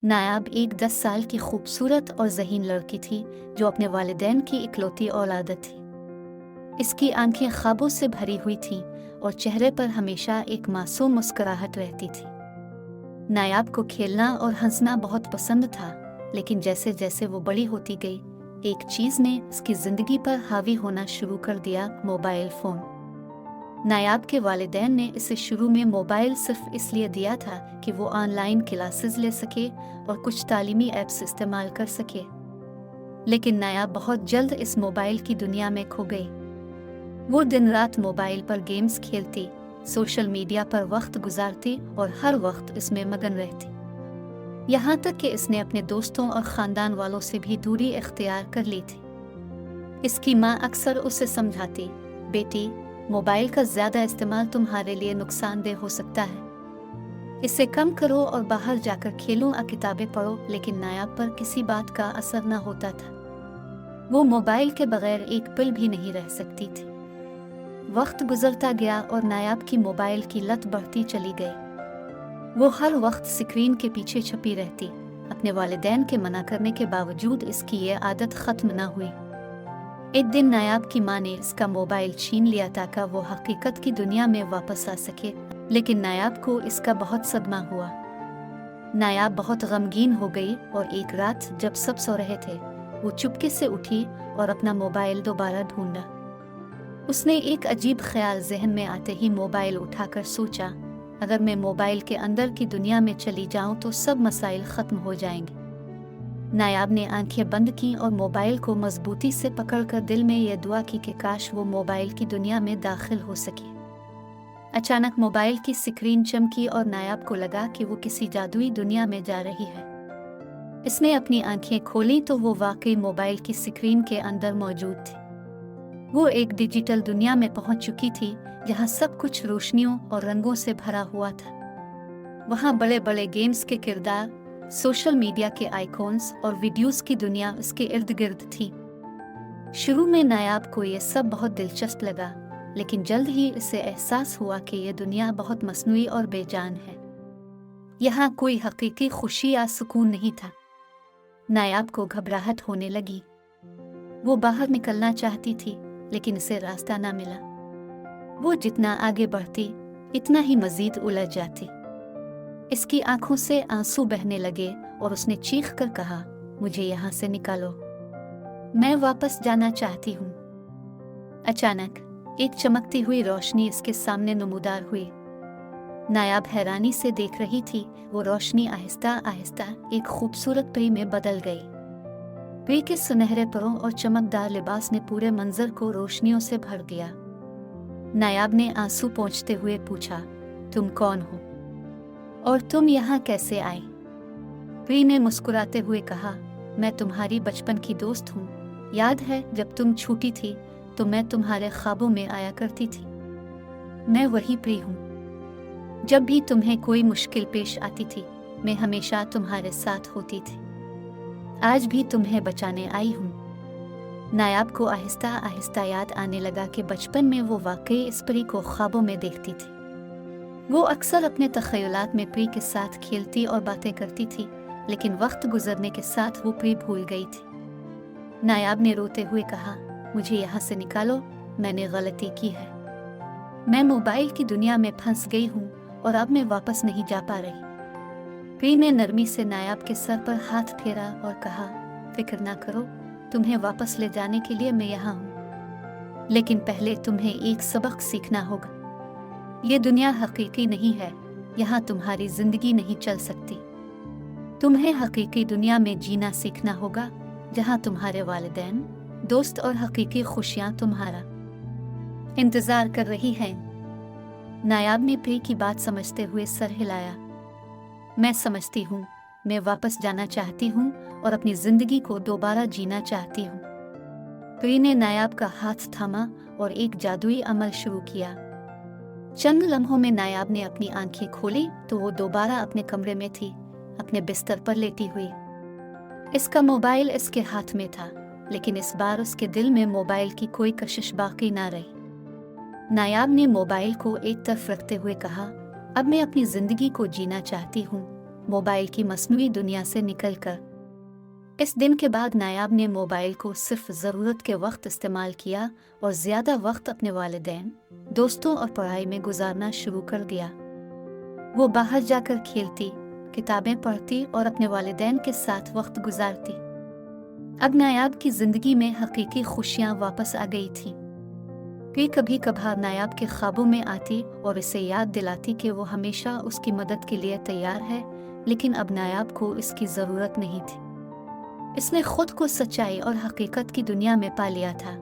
नायाब एक 10 साल की खूबसूरत और ज़हीन लड़की थी जो अपने वालिदैन की इकलौती औलाद थी। इसकी आंखें ख्वाबों से भरी हुई थीं और चेहरे पर हमेशा एक मासूम मुस्कुराहट रहती थी। नायाब को खेलना और हंसना बहुत पसंद था, लेकिन जैसे जैसे वो बड़ी होती गई, एक चीज़ ने उसकी ज़िंदगी पर हावी होना शुरू कर दिया, मोबाइल फ़ोन। नायाब के वालिदैन ने इसे शुरू में मोबाइल सिर्फ इसलिए दिया था कि वो ऑनलाइन क्लासेस ले सके और कुछ तालीमी ऐप्स इस्तेमाल कर सके, लेकिन नायाब बहुत जल्द इस मोबाइल की दुनिया में खो गई। वो दिन रात मोबाइल पर गेम्स खेलती, सोशल मीडिया पर वक्त गुजारती और हर वक्त इसमें मगन रहती। यहाँ तक कि इसने अपने दोस्तों और ख़ानदान वालों से भी दूरी इख्तियार कर ली थी। इसकी माँ अक्सर उसे समझाती, बेटी, मोबाइल का ज़्यादा इस्तेमाल तुम्हारे लिए नुकसानदेह हो सकता है, इसे कम करो और बाहर जाकर खेलो और किताबें पढ़ो। लेकिन नायाब पर किसी बात का असर न होता था। वो मोबाइल के बगैर एक पल भी नहीं रह सकती थी। वक्त गुजरता गया और नायाब की मोबाइल की लत बढ़ती चली गई। वो हर वक्त स्क्रीन के पीछे छपी रहती। अपने वालिदैन के मना करने के बावजूद इसकी ये आदत ख़त्म न हुई। एक दिन नायाब की माँ ने इसका मोबाइल छीन लिया ताकि वो हकीकत की दुनिया में वापस आ सके, लेकिन नायाब को इसका बहुत सदमा हुआ। नायाब बहुत गमगीन हो गई और एक रात जब सब सो रहे थे, वो चुपके से उठी और अपना मोबाइल दोबारा ढूंढा। उसने एक अजीब ख्याल जहन में आते ही मोबाइल उठाकर सोचा, अगर मैं मोबाइल के अंदर की दुनिया में चली जाऊं तो सब मसाइल ख़त्म हो जाएंगे। नायाब ने आंखें बंद की और मोबाइल को मजबूती से पकड़कर दिल में यह दुआ की कि काश वो मोबाइल की दुनिया में दाखिल हो सके। अचानक मोबाइल की स्क्रीन चमकी और नायाब को लगा कि वो किसी जादुई दुनिया में जा रही है। इसने अपनी आंखें खोली तो वो वाकई मोबाइल की स्क्रीन के अंदर मौजूद थी। वो एक डिजिटल दुनिया में पहुंच चुकी थी जहां सब कुछ रोशनियों और रंगों से भरा हुआ था। वहां बड़े बड़े गेम्स के किरदार, सोशल मीडिया के आइकॉन्स और वीडियोस की दुनिया उसके इर्द गिर्द थी। शुरू में नायाब को यह सब बहुत दिलचस्प लगा, लेकिन जल्द ही इसे एहसास हुआ कि यह दुनिया बहुत मसनूई और बेजान है। यहाँ कोई हकीकी खुशी या सुकून नहीं था। नायाब को घबराहट होने लगी। वो बाहर निकलना चाहती थी, लेकिन इसे रास्ता ना मिला। वो जितना आगे बढ़ती, इतना ही मजीद उलझ जाती। इसकी आंखों से आंसू बहने लगे और उसने चीख कर कहा, मुझे यहाँ से निकालो, मैं वापस जाना चाहती हूँ। अचानक एक चमकती हुई रोशनी इसके सामने नमूदार हुई। नायाब हैरानी से देख रही थी। वो रोशनी आहिस्ता आहिस्ता एक खूबसूरत परी में बदल गई। परी के सुनहरे परों और चमकदार लिबास ने पूरे मंजर को रोशनियों से भर दिया। नायाब ने आंसू पोंछते हुए पूछा, तुम कौन हो और तुम यहाँ कैसे आई? परी ने मुस्कुराते हुए कहा, मैं तुम्हारी बचपन की दोस्त हूँ। याद है जब तुम छोटी थी तो मैं तुम्हारे ख्वाबों में आया करती थी। मैं वही परी हूँ। जब भी तुम्हें कोई मुश्किल पेश आती थी, मैं हमेशा तुम्हारे साथ होती थी। आज भी तुम्हें बचाने आई हूँ। नायाब को आहिस्ता आहिस्ता याद आने लगा कि बचपन में वो वाकई इस परी को ख्वाबों में देखती थी। वो अक्सर अपने तख़य्युलात में परी के साथ खेलती और बातें करती थी, लेकिन वक्त गुजरने के साथ वो परी भूल गई थी। नायाब ने रोते हुए कहा, मुझे यहाँ से निकालो, मैंने गलती की है। मैं मोबाइल की दुनिया में फंस गई हूँ और अब मैं वापस नहीं जा पा रही। परी ने नरमी से नायाब के सर पर हाथ फेरा और कहा, फिक्र ना करो, तुम्हें वापस ले जाने के लिए मैं यहाँ हूँ। लेकिन पहले तुम्हें एक सबक सीखना होगा। ये दुनिया हकीकी नहीं है। यहाँ तुम्हारी जिंदगी नहीं चल सकती। तुम्हें हकीकी दुनिया में जीना सीखना होगा, जहाँ तुम्हारे वालिदैन, दोस्त और हकीकी खुशियाँ तुम्हारा इंतजार कर रही हैं। नायाब ने परी की बात समझते हुए सर हिलाया। मैं समझती हूँ, मैं वापस जाना चाहती हूँ और अपनी जिंदगी को दोबारा जीना चाहती हूँ। परी ने नायाब का हाथ थामा और एक जादुई अमल शुरू किया। चंद लम्हों में नायाब ने अपनी आंखें खोली तो वो दोबारा अपने कमरे में थी, अपने बिस्तर पर लेटी हुई। इसका मोबाइल इसके हाथ में था, लेकिन इस बार उसके दिल में मोबाइल की कोई कशिश बाकी ना रही। नायाब ने मोबाइल को एक तरफ रखते हुए कहा, अब मैं अपनी जिंदगी को जीना चाहती हूँ, मोबाइल की मस्नूई दुनिया से निकलकर। इस दिन के बाद नायाब ने मोबाइल को सिर्फ ज़रूरत के वक्त इस्तेमाल किया और ज़्यादा वक्त अपने वालिदैन, दोस्तों और पढ़ाई में गुजारना शुरू कर दिया। वो बाहर जाकर खेलती, किताबें पढ़ती और अपने वालिदैन के साथ वक्त गुजारती। अब नायाब की ज़िंदगी में हकीकी खुशियाँ वापस आ गई थीं। वे कभी कभार नायाब के ख्वाबों में आती और इसे याद दिलाती कि वो हमेशा उसकी मदद के लिए तैयार है, लेकिन अब नायाब को इसकी ज़रूरत नहीं थी। इसने खुद को सच्चाई और हकीकत की दुनिया में पा लिया था।